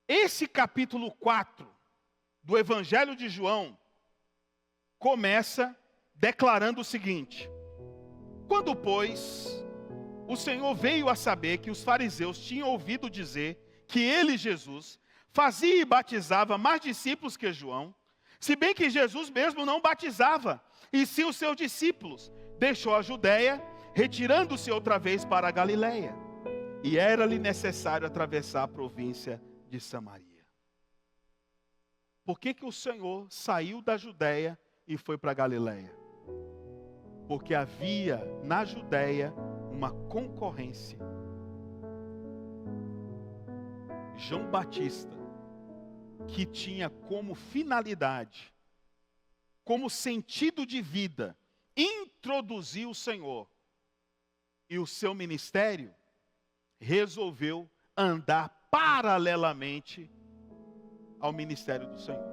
esse capítulo 4 do Evangelho de João começa declarando o seguinte: quando, pois, o Senhor veio a saber que os fariseus tinham ouvido dizer que ele, Jesus, fazia e batizava mais discípulos que João, se bem que Jesus mesmo não batizava, e sim os seus discípulos, deixou a Judéia, retirando-se outra vez para a Galiléia. E era-lhe necessário atravessar a província de Samaria. Por que o Senhor saiu da Judéia e foi para a Galiléia? Porque havia na Judéia uma concorrência. João Batista, que tinha como finalidade, como sentido de vida, introduzir o Senhor e o seu ministério, resolveu andar paralelamente ao ministério do Senhor.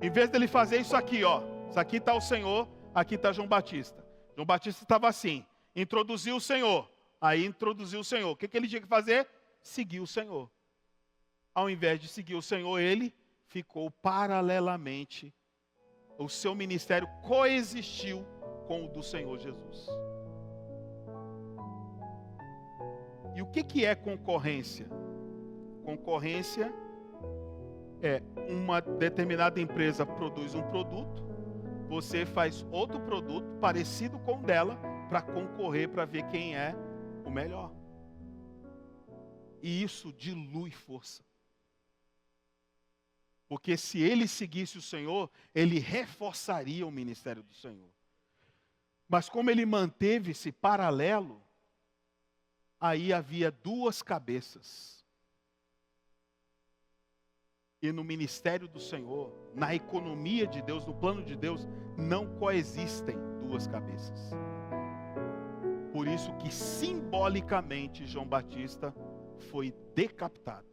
Em vez dele fazer isso aqui, ó, isso aqui está o Senhor, aqui está João Batista. João Batista estava assim, introduziu o Senhor, aí introduziu o Senhor. O que ele tinha que fazer? Seguir o Senhor. Ao invés de seguir o Senhor, ele ficou paralelamente. O seu ministério coexistiu com o do Senhor Jesus. E o que é concorrência? Concorrência é uma determinada empresa produz um produto, você faz outro produto parecido com o dela para concorrer, para ver quem é o melhor. E isso dilui força. Porque se ele seguisse o Senhor, ele reforçaria o ministério do Senhor. Mas como ele manteve-se paralelo, aí havia duas cabeças. E no ministério do Senhor, na economia de Deus, no plano de Deus, não coexistem duas cabeças. Por isso que simbolicamente João Batista foi decapitado.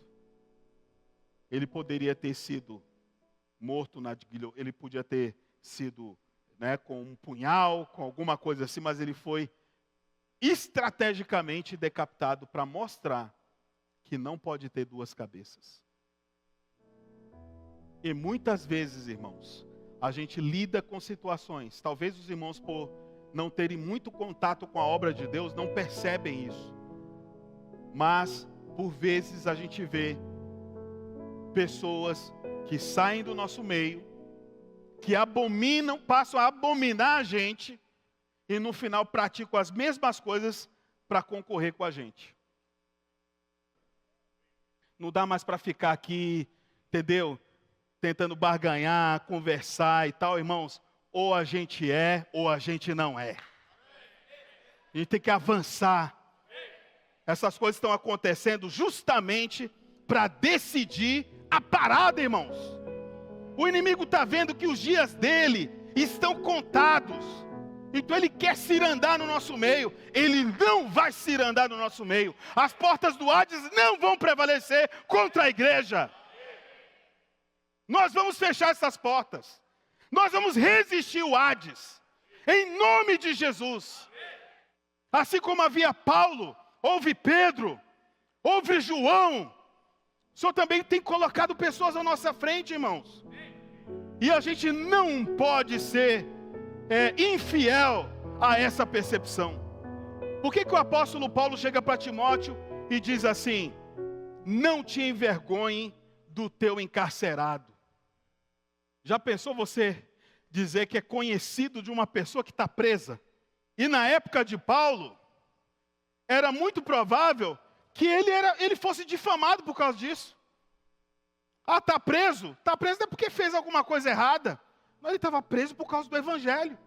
Ele poderia ter sido morto ele podia ter sido, com um punhal, com alguma coisa assim, mas ele foi estrategicamente decapitado para mostrar que não pode ter duas cabeças. E muitas vezes, irmãos, a gente lida com situações, talvez os irmãos, por não terem muito contato com a obra de Deus, não percebem isso. Mas, por vezes, a gente vê pessoas que saem do nosso meio, que abominam, passam a abominar a gente, e no final praticam as mesmas coisas para concorrer com a gente. Não dá mais para ficar aqui, entendeu? Tentando barganhar, conversar e tal, irmãos. Ou a gente é, ou a gente não é. A gente tem que avançar. Essas coisas estão acontecendo justamente para decidir a parada, irmãos. O inimigo está vendo que os dias dele estão contados. Então ele quer cirandar no nosso meio. Ele não vai cirandar no nosso meio. As portas do Hades não vão prevalecer contra a igreja. Nós vamos fechar essas portas. Nós vamos resistir o Hades. Em nome de Jesus. Assim como havia Paulo, houve Pedro, houve João. O Senhor também tem colocado pessoas à nossa frente, irmãos. E a gente não pode ser infiel a essa percepção. Por que o apóstolo Paulo chega para Timóteo e diz assim: não te envergonhe do teu encarcerado? Já pensou você dizer que é conhecido de uma pessoa que está presa? E na época de Paulo, era muito provável que ele fosse difamado por causa disso. Ah, está preso? Está preso não é porque fez alguma coisa errada. Mas ele estava preso por causa do evangelho.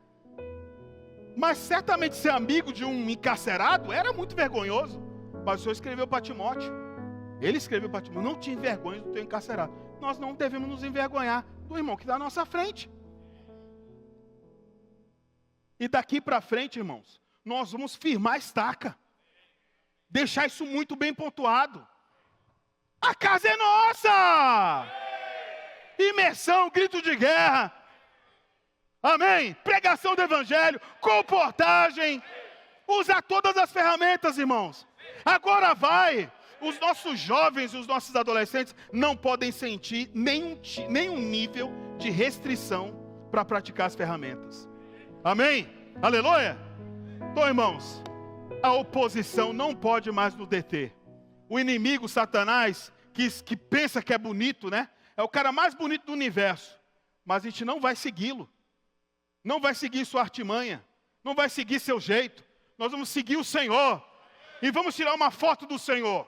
Mas certamente ser amigo de um encarcerado era muito vergonhoso. Mas o Senhor escreveu para Timóteo. Ele escreveu para Timóteo: não te envergonhes do teu encarcerado. Nós não devemos nos envergonhar do irmão que está à nossa frente. E daqui para frente, irmãos, nós vamos firmar a estaca. Deixar isso muito bem pontuado. A casa é nossa! Imersão, grito de guerra. Amém? Pregação do evangelho, comportagem. Usar todas as ferramentas, irmãos. Agora vai. Os nossos jovens e os nossos adolescentes não podem sentir nenhum nível de restrição para praticar as ferramentas. Amém? Aleluia? Então, irmãos, a oposição não pode mais nos deter. O inimigo, Satanás, que pensa que é bonito, né? É o cara mais bonito do universo. Mas a gente não vai segui-lo. Não vai seguir sua artimanha. Não vai seguir seu jeito. Nós vamos seguir o Senhor. E vamos tirar uma foto do Senhor.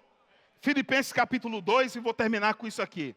Filipenses capítulo 2, e vou terminar com isso aqui.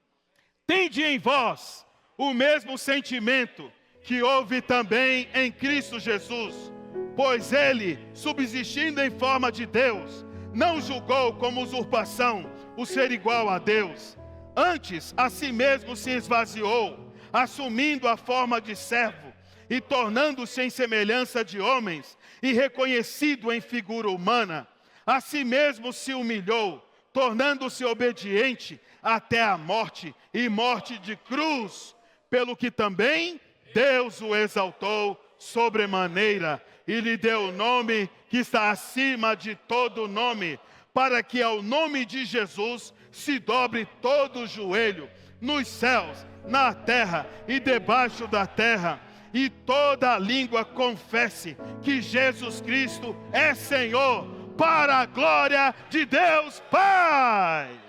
Tende em vós o mesmo sentimento que houve também em Cristo Jesus, pois ele, subsistindo em forma de Deus, não julgou como usurpação o ser igual a Deus. Antes, a si mesmo se esvaziou, assumindo a forma de servo e tornando-se em semelhança de homens e reconhecido em figura humana. A si mesmo se humilhou, tornando-se obediente até a morte, e morte de cruz, pelo que também Deus o exaltou sobremaneira, e lhe deu o nome que está acima de todo nome, para que ao nome de Jesus se dobre todo o joelho, nos céus, na terra e debaixo da terra, e toda a língua confesse que Jesus Cristo é Senhor, para a glória de Deus Pai.